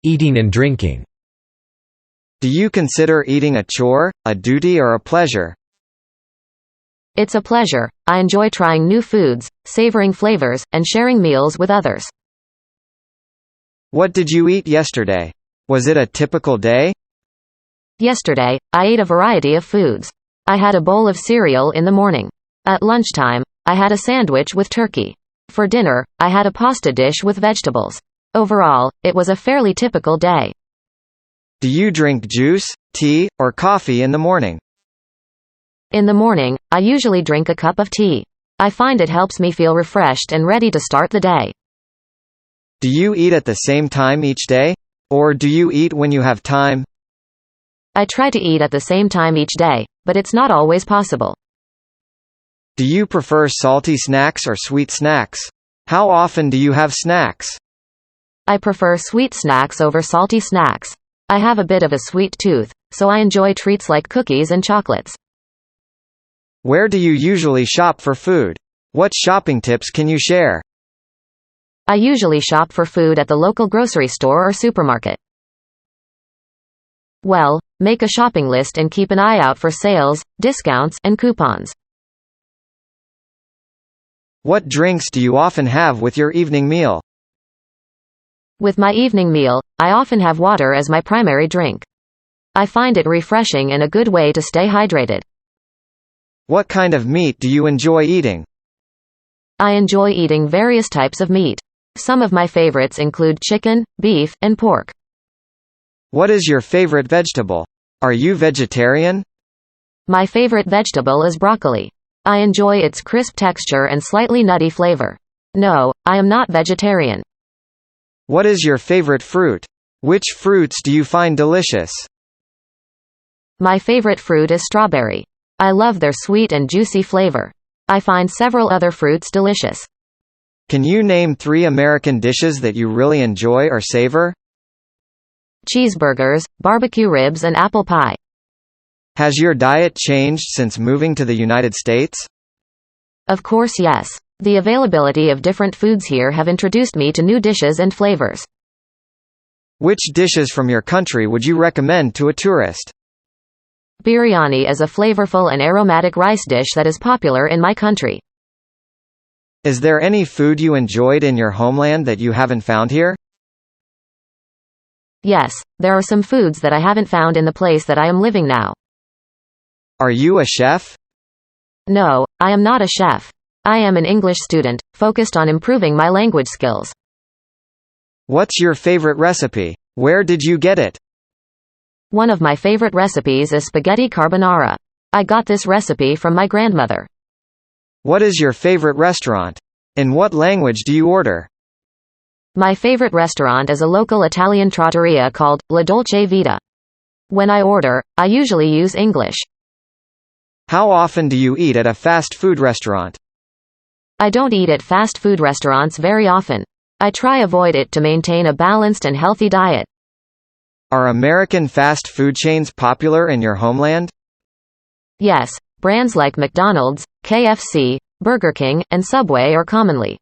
Eating and drinking. Do you consider eating a chore, a duty, or a pleasure? It's a pleasure. I enjoy trying new foods, savoring flavors, and sharing meals with others. What did you eat yesterday? Was it a typical day? Yesterday, I ate a variety of foods. I had a bowl of cereal in the morning. At lunchtime, I had a sandwich with turkey. For dinner, I had a pasta dish with vegetables. Overall, it was a fairly typical day. Do you drink juice, tea, or coffee in the morning? In the morning, I usually drink a cup of tea. I find it helps me feel refreshed and ready to start the day. Do you eat at the same time each day? Or do you eat when you have time? I try to eat at the same time each day, but it's not always possible. Do you prefer salty snacks or sweet snacks? How often do you have snacks? I prefer sweet snacks over salty snacks. I have a bit of a sweet tooth, so I enjoy treats like cookies and chocolates. Where do you usually shop for food? What shopping tips can you share? I usually shop for food at the local grocery store or supermarket. Well, make a shopping list and keep an eye out for sales, discounts, and coupons. What drinks do you often have with your evening meal? With my evening meal, I often have water as my primary drink. I find it refreshing and a good way to stay hydrated. What kind of meat do you enjoy eating? I enjoy eating various types of meat. Some of my favorites include chicken, beef, and pork. What is your favorite vegetable? Are you vegetarian? My favorite vegetable is broccoli. I enjoy its crisp texture and slightly nutty flavor. No, I am not vegetarian. What is your favorite fruit? Which fruits do you find delicious? My favorite fruit is strawberry. I love their sweet and juicy flavor. I find several other fruits delicious. Can you name 3 American dishes that you really enjoy or savor? Cheeseburgers, barbecue ribs, and apple pie. Has your diet changed since moving to the United States? Of course, yes. The availability of different foods here have introduced me to new dishes and flavors. Which dishes from your country would you recommend to a tourist? Biryani is a flavorful and aromatic rice dish that is popular in my country. Is there any food you enjoyed in your homeland that you haven't found here? Yes, there are some foods that I haven't found in the place that I am living now. Are you a chef? No, I am not a chef. I am an English student, focused on improving my language skills. What's your favorite recipe? Where did you get it? One of my favorite recipes is spaghetti carbonara. I got this recipe from my grandmother. What is your favorite restaurant? In what language do you order? My favorite restaurant is a local Italian trattoria called La Dolce Vita. When I order, I usually use English. How often do you eat at a fast food restaurant? I don't eat at fast food restaurants very often. I try avoid it to maintain a balanced and healthy diet. Are American fast food chains popular in your homeland? Yes, brands like McDonald's, KFC, Burger King, and Subway are commonly.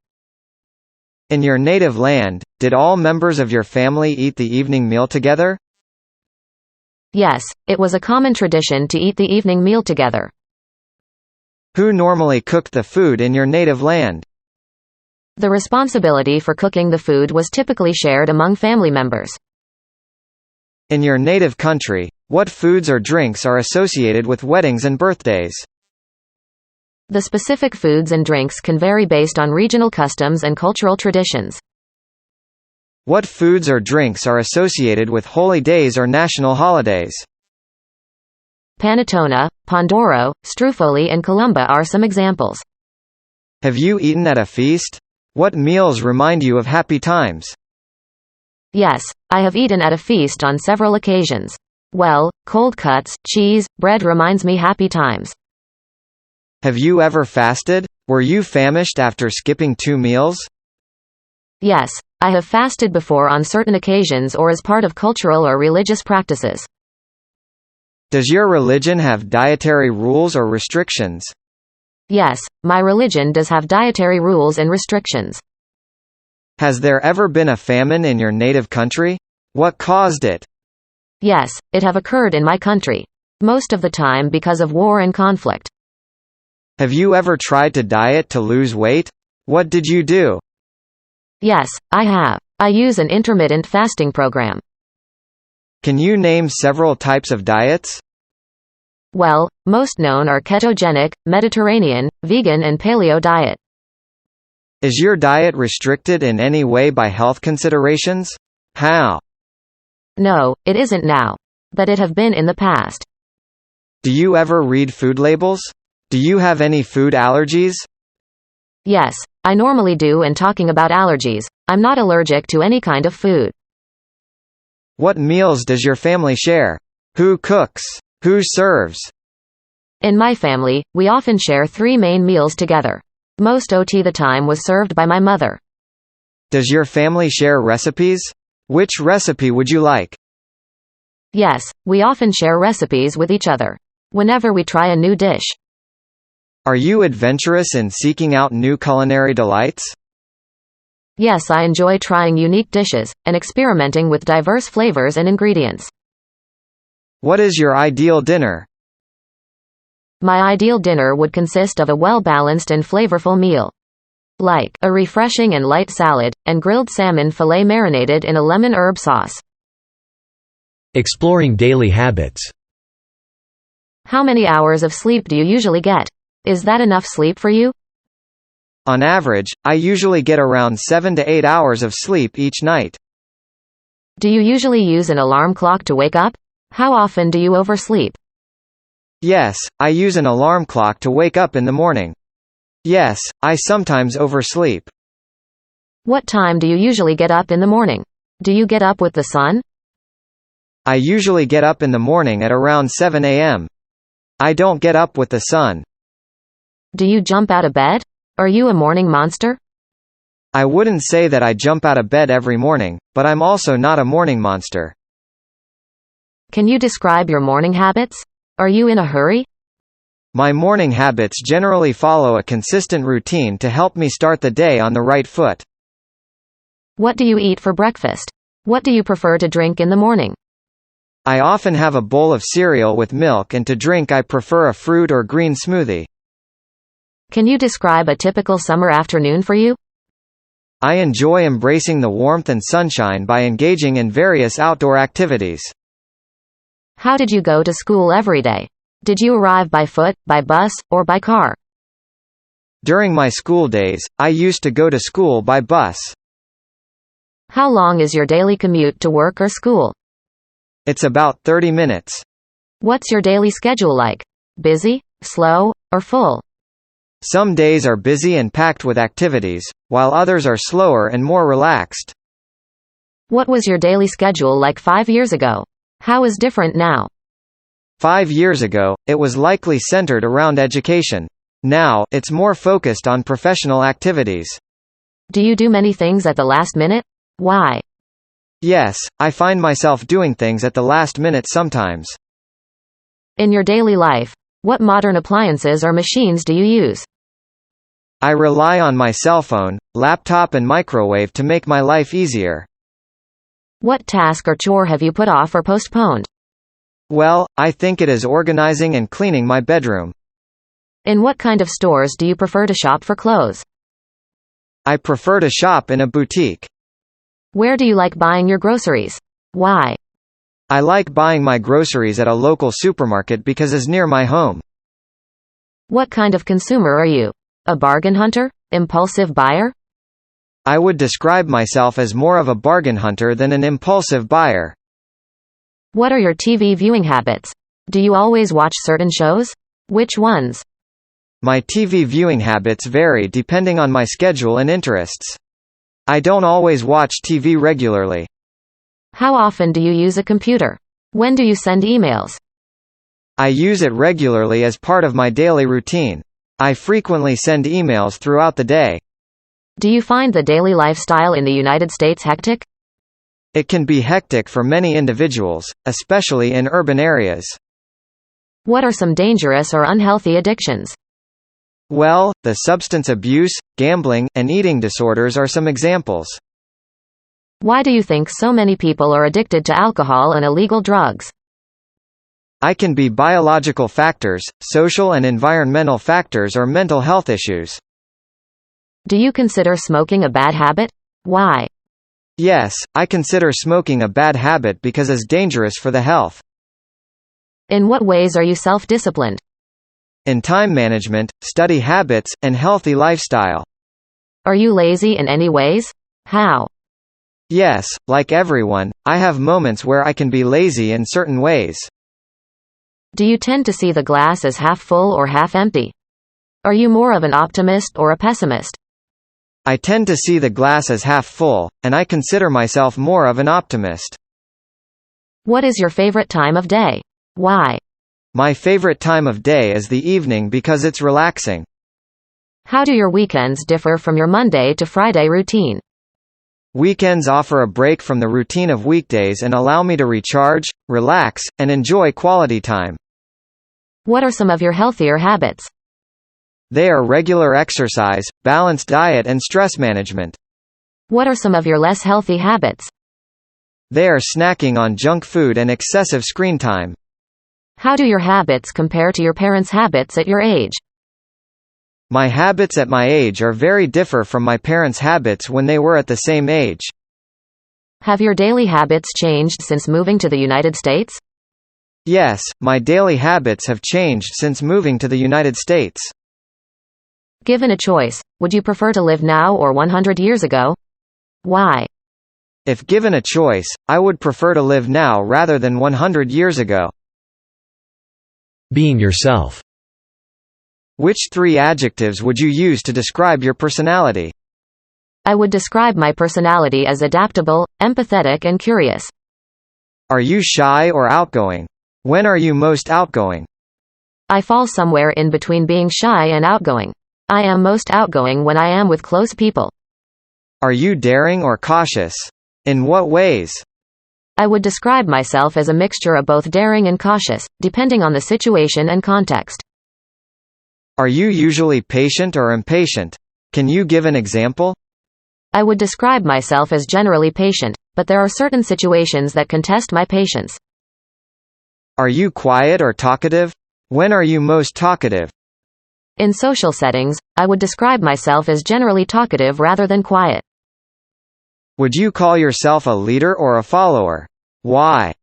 In your native land, did all members of your family eat the evening meal together? Yes, it was a common tradition to eat the evening meal together. Who normally cooked the food in your native land? The responsibility for cooking the food was typically shared among family members. In your native country, what foods or drinks are associated with weddings and birthdays? The specific foods and drinks can vary based on regional customs and cultural traditions. What foods or drinks are associated with holy days or national holidays? Panettone, Pandoro, Struffoli and Columba are some examples. Have you eaten at a feast? What meals remind you of happy times? Yes, I have eaten at a feast on several occasions. Well, cold cuts, cheese, bread reminds me happy times. Have you ever fasted? Were you famished after skipping 2 meals? Yes, I have fasted before on certain occasions or as part of cultural or religious practices. Does your religion have dietary rules or restrictions? Yes, my religion does have dietary rules and restrictions. Has there ever been a famine in your native country? What caused it? Yes, it have occurred in my country. Most of the time because of war and conflict. Have you ever tried to diet to lose weight? What did you do? Yes, I have. I use an intermittent fasting program. Can you name several types of diets? Well, most known are ketogenic, Mediterranean, vegan and paleo diet. Is your diet restricted in any way by health considerations? How? No, it isn't now. But it have been in the past. Do you ever read food labels? Do you have any food allergies? Yes, I normally do, and talking about allergies, I'm not allergic to any kind of food. What meals does your family share? Who cooks? Who serves? In my family, we often share 3 main meals together. Most of the time was served by my mother. Does your family share recipes? Which recipe would you like? Yes, we often share recipes with each other. Whenever we try a new dish. Are you adventurous in seeking out new culinary delights? Yes, I enjoy trying unique dishes, and experimenting with diverse flavors and ingredients. What is your ideal dinner? My ideal dinner would consist of a well-balanced and flavorful meal. Like a refreshing and light salad, and grilled salmon fillet marinated in a lemon herb sauce. Exploring daily habits. How many hours of sleep do you usually get? Is that enough sleep for you? On average, I usually get around 7 to 8 hours of sleep each night. Do you usually use an alarm clock to wake up? How often do you oversleep? Yes, I use an alarm clock to wake up in the morning. Yes, I sometimes oversleep. What time do you usually get up in the morning? Do you get up with the sun? I usually get up in the morning at around 7 a.m. I don't get up with the sun. Do you jump out of bed? Are you a morning monster? I wouldn't say that I jump out of bed every morning, but I'm also not a morning monster. Can you describe your morning habits? Are you in a hurry? My morning habits generally follow a consistent routine to help me start the day on the right foot. What do you eat for breakfast? What do you prefer to drink in the morning? I often have a bowl of cereal with milk, and to drink I prefer a fruit or green smoothie. Can you describe a typical summer afternoon for you? I enjoy embracing the warmth and sunshine by engaging in various outdoor activities. How did you go to school every day? Did you arrive by foot, by bus, or by car? During my school days, I used to go to school by bus. How long is your daily commute to work or school? It's about 30 minutes. What's your daily schedule like? Busy, slow, or full? Some days are busy and packed with activities, while others are slower and more relaxed. What was your daily schedule like 5 years ago? How is different now? 5 years ago, it was likely centered around education. Now, it's more focused on professional activities. Do you do many things at the last minute? Why? Yes, I find myself doing things at the last minute sometimes. In your daily life, what modern appliances or machines do you use? I rely on my cell phone, laptop and microwave to make my life easier. What task or chore have you put off or postponed? Well, I think it is organizing and cleaning my bedroom. In what kind of stores do you prefer to shop for clothes? I prefer to shop in a boutique. Where do you like buying your groceries? Why? I like buying my groceries at a local supermarket because it's near my home. What kind of consumer are you? A bargain hunter? Impulsive buyer? I would describe myself as more of a bargain hunter than an impulsive buyer. What are your TV viewing habits? Do you always watch certain shows? Which ones? My TV viewing habits vary depending on my schedule and interests. I don't always watch TV regularly. How often do you use a computer? When do you send emails? I use it regularly as part of my daily routine. I frequently send emails throughout the day. Do you find the daily lifestyle in the United States hectic? It can be hectic for many individuals, especially in urban areas. What are some dangerous or unhealthy addictions? Well, the substance abuse, gambling, and eating disorders are some examples. Why do you think so many people are addicted to alcohol and illegal drugs? I can be biological factors, social and environmental factors, or mental health issues. Do you consider smoking a bad habit? Why? Yes, I consider smoking a bad habit because it's dangerous for the health. In what ways are you self-disciplined? In time management, study habits, and healthy lifestyle. Are you lazy in any ways? How? Yes, like everyone, I have moments where I can be lazy in certain ways. Do you tend to see the glass as half full or half empty? Are you more of an optimist or a pessimist? I tend to see the glass as half full, and I consider myself more of an optimist. What is your favorite time of day? Why? My favorite time of day is the evening because it's relaxing. How do your weekends differ from your Monday to Friday routine? Weekends offer a break from the routine of weekdays and allow me to recharge, relax, and enjoy quality time. What are some of your healthier habits? They are regular exercise, balanced diet, and stress management. What are some of your less healthy habits? They are snacking on junk food and excessive screen time. How do your habits compare to your parents' habits at your age? My habits at my age are very different from my parents' habits when they were at the same age. Have your daily habits changed since moving to the United States? Yes, my daily habits have changed since moving to the United States. Given a choice, would you prefer to live now or 100 years ago? Why? If given a choice, I would prefer to live now rather than 100 years ago. Being yourself. Which 3 adjectives would you use to describe your personality? I would describe my personality as adaptable, empathetic, and curious. Are you shy or outgoing? When are you most outgoing? I fall somewhere in between being shy and outgoing. I am most outgoing when I am with close people. Are you daring or cautious? In what ways? I would describe myself as a mixture of both daring and cautious, depending on the situation and context. Are you usually patient or impatient? Can you give an example? I would describe myself as generally patient, but there are certain situations that can test my patience. Are you quiet or talkative? When are you most talkative? In social settings, I would describe myself as generally talkative rather than quiet. Would you call yourself a leader or a follower? Why?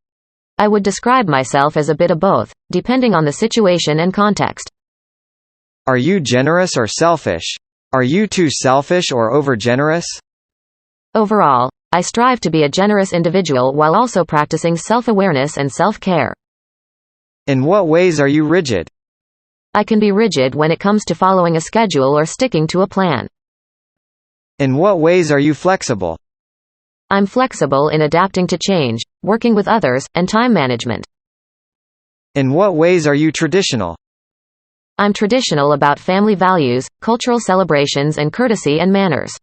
I would describe myself as a bit of both, depending on the situation and context. Are you generous or selfish? Are you too selfish or over-generous? Overall, I strive to be a generous individual while also practicing self-awareness and self-care. In what ways are you rigid? I can be rigid when it comes to following a schedule or sticking to a plan. In what ways are you flexible? I'm flexible in adapting to change, working with others, and time management. In what ways are you traditional? I'm traditional about family values, cultural celebrations, and courtesy and manners.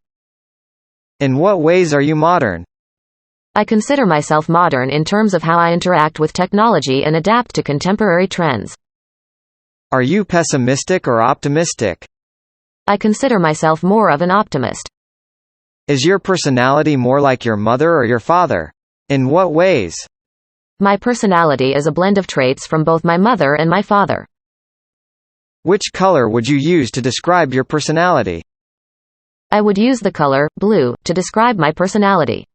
In what ways are you modern? I consider myself modern in terms of how I interact with technology and adapt to contemporary trends. Are you pessimistic or optimistic? I consider myself more of an optimist. Is your personality more like your mother or your father? In what ways? My personality is a blend of traits from both my mother and my father. Which color would you use to describe your personality? I would use the color blue to describe my personality.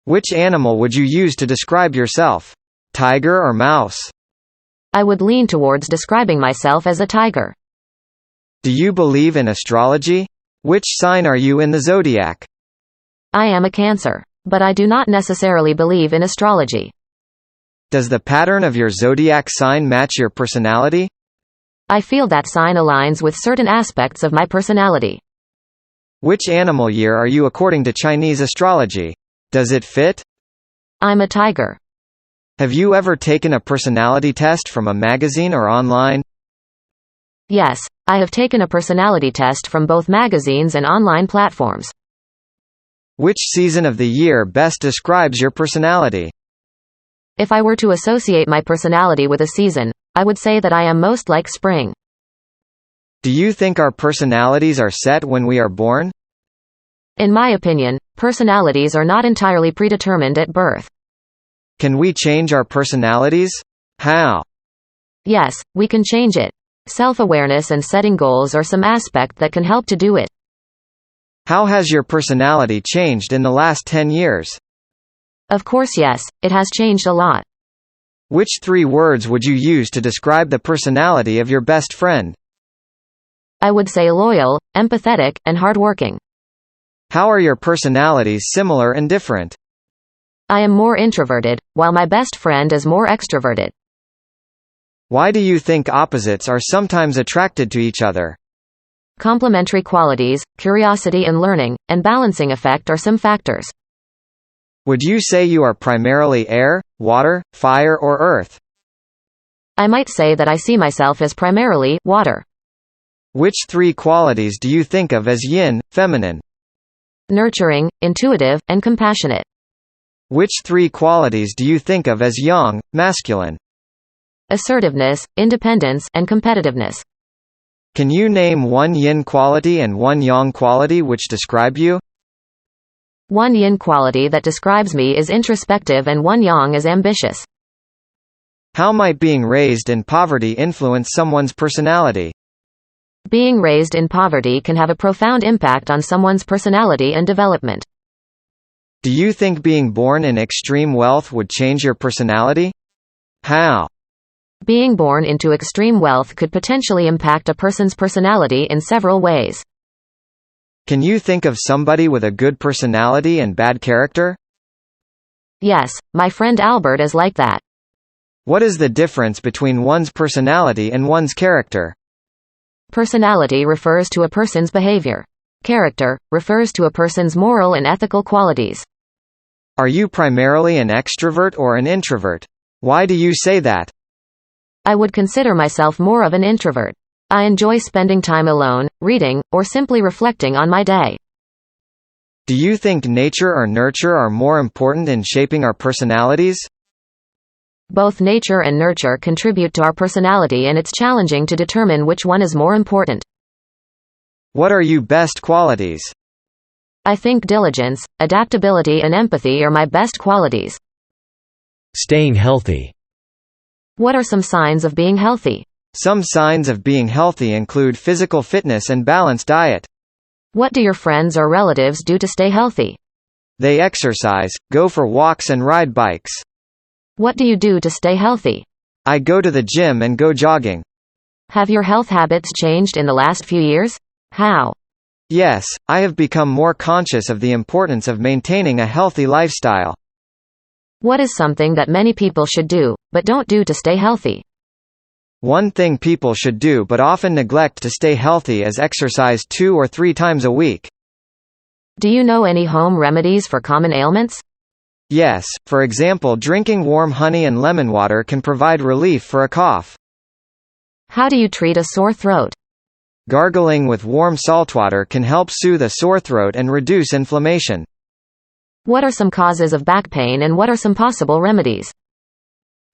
Which animal would you use to describe yourself? Tiger or mouse? I would lean towards describing myself as a tiger. Do you believe in astrology? Which sign are you in the zodiac? I am a Cancer, but I do not necessarily believe in astrology. Does the pattern of your zodiac sign match your personality? I feel that sign aligns with certain aspects of my personality. Which animal year are you according to Chinese astrology? Does it fit? I'm a tiger. Have you ever taken a personality test from a magazine or online? Yes, I have taken a personality test from both magazines and online platforms. Which season of the year best describes your personality? If I were to associate my personality with a season, I would say that I am most like spring. Do you think our personalities are set when we are born? In my opinion, Personalities are not entirely predetermined at birth. Can we change our personalities? How? Yes, we can change it. Self-awareness and setting goals are some aspect that can help to do it. How has your personality changed in the last 10 years? Of course, yes, it has changed a lot. Which 3 words would you use to describe the personality of your best friend? I would say loyal, empathetic, and hardworking. How are your personalities similar and different? I am more introverted, while my best friend is more extroverted. Why do you think opposites are sometimes attracted to each other? Complementary qualities, curiosity and learning, and balancing effect are some factors. Would you say you are primarily air, water, fire, or earth? I might say that I see myself as primarily water. Which 3 qualities do you think of as yin, feminine? Nurturing, intuitive, and compassionate. Which 3 qualities do you think of as yang, masculine? Assertiveness, independence, and competitiveness. Can you name one yin quality and one yang quality which describe you? One yin quality that describes me is introspective and one yang is ambitious. How might being raised in poverty influence someone's personality? Being raised in poverty can have a profound impact on someone's personality and development. Do you think being born in extreme wealth would change your personality? How? Being born into extreme wealth could potentially impact a person's personality in several ways. Can you think of somebody with a good personality and bad character? Yes, my friend Albert is like that. What is the difference between one's personality and one's character? Personality refers to a person's behavior. Character refers to a person's moral and ethical qualities. Are you primarily an extrovert or an introvert? Why do you say that? I would consider myself more of an introvert. I enjoy spending time alone, reading, or simply reflecting on my day. Do you think nature or nurture are more important in shaping our personalities? Both nature and nurture contribute to our personality, and it's challenging to determine which one is more important. What are your best qualities? I think diligence, adaptability and empathy are my best qualities. Staying healthy. What are some signs of being healthy? Some signs of being healthy include physical fitness and balanced diet. What do your friends or relatives do to stay healthy? They exercise, go for walks and ride bikes. What do you do to stay healthy? I go to the gym and go jogging. Have your health habits changed in the last few years? How? Yes, I have become more conscious of the importance of maintaining a healthy lifestyle. What is something that many people should do, but don't do to stay healthy? One thing people should do but often neglect to stay healthy is exercise 2 or 3 times a week. Do you know any home remedies for common ailments? Yes, for example, drinking warm honey and lemon water can provide relief for a cough. How do you treat a sore throat? Gargling with warm saltwater can help soothe a sore throat and reduce inflammation. What are some causes of back pain and what are some possible remedies?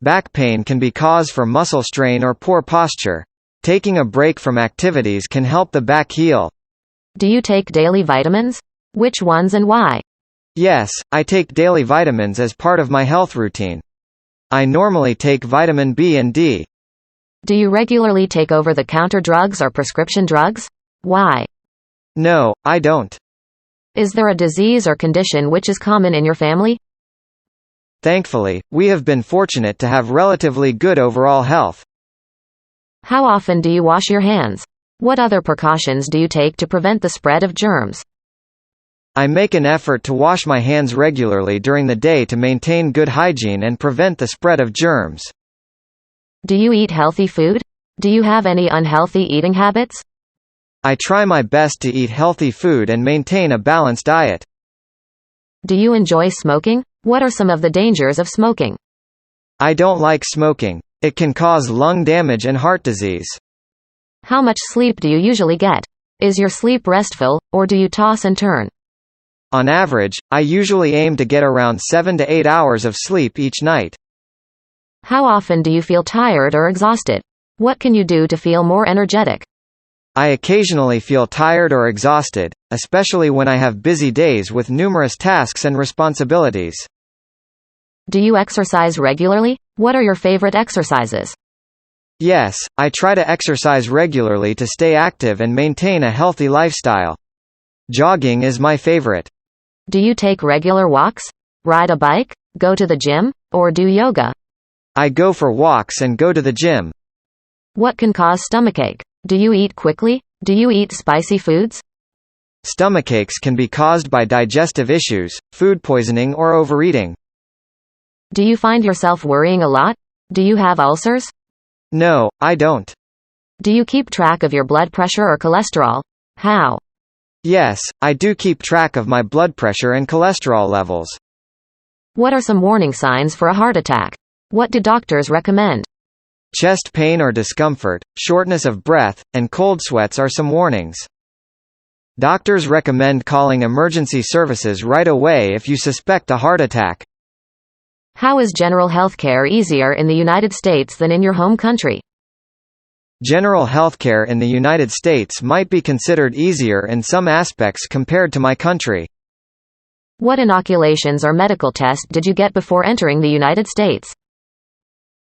Back pain can be cause for muscle strain or poor posture. Taking a break from activities can help the back heal. Do you take daily vitamins? Which ones and why? Yes, I take daily vitamins as part of my health routine. I normally take vitamin B and D. Do you regularly take over-the-counter drugs or prescription drugs? Why? No, I don't. Is there a disease or condition which is common in your family? Thankfully, we have been fortunate to have relatively good overall health. How often do you wash your hands? What other precautions do you take to prevent the spread of germs? I make an effort to wash my hands regularly during the day to maintain good hygiene and prevent the spread of germs. Do you eat healthy food? Do you have any unhealthy eating habits? I try my best to eat healthy food and maintain a balanced diet. Do you enjoy smoking? What are some of the dangers of smoking? I don't like smoking. It can cause lung damage and heart disease. How much sleep do you usually get? Is your sleep restful, or do you toss and turn? On average, I usually aim to get around 7 to 8 hours of sleep each night. How often do you feel tired or exhausted? What can you do to feel more energetic? I occasionally feel tired or exhausted, especially when I have busy days with numerous tasks and responsibilities. Do you exercise regularly? What are your favorite exercises? Yes, I try to exercise regularly to stay active and maintain a healthy lifestyle. Jogging is my favorite. Do you take regular walks? Ride a bike? Go to the gym? Or do yoga? I go for walks and go to the gym. What can cause stomachache? Do you eat quickly? Do you eat spicy foods? Stomachaches can be caused by digestive issues, food poisoning or overeating. Do you find yourself worrying a lot? Do you have ulcers? No, I don't. Do you keep track of your blood pressure or cholesterol? How? Yes, I do keep track of my blood pressure and cholesterol levels. What are some warning signs for a heart attack? What do doctors recommend? Chest pain or discomfort, shortness of breath, and cold sweats are some warnings. Doctors recommend calling emergency services right away if you suspect a heart attack. How is general health care easier in the United States than in your home country? General healthcare in the United States might be considered easier in some aspects compared to my country. What inoculations or medical tests did you get before entering the United States?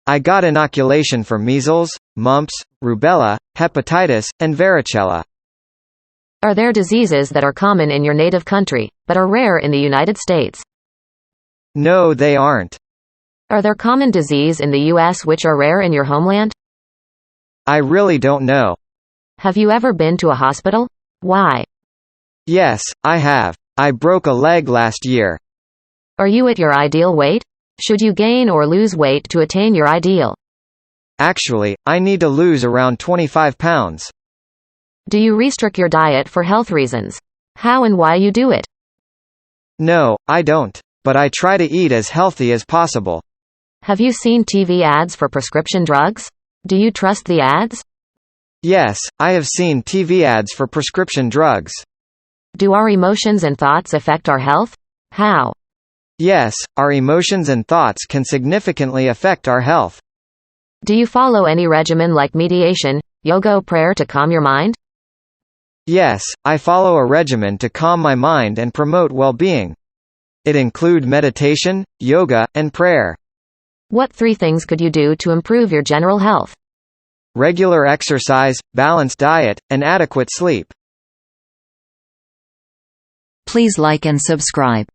I got inoculation for measles, mumps, rubella, hepatitis, and varicella. Are there diseases that are common in your native country, but are rare in the United States? No, they aren't. Are there common diseases in the U.S. which are rare in your homeland? I really don't know. Have you ever been to a hospital? Why? Yes, I have. I broke a leg last year. Are you at your ideal weight? Should you gain or lose weight to attain your ideal? Actually, I need to lose around 25 pounds. Do you restrict your diet for health reasons? How and why you do it? No, I don't. But I try to eat as healthy as possible. Have you seen TV ads for prescription drugs? Do you trust the ads? Yes, I have seen TV ads for prescription drugs. Do our emotions and thoughts affect our health? How? Yes, our emotions and thoughts can significantly affect our health. Do you follow any regimen like meditation, yoga or prayer to calm your mind? Yes, I follow a regimen to calm my mind and promote well-being. It includes meditation, yoga, and prayer. What 3 things could you do to improve your general health? Regular exercise, balanced diet, and adequate sleep. Please like and subscribe.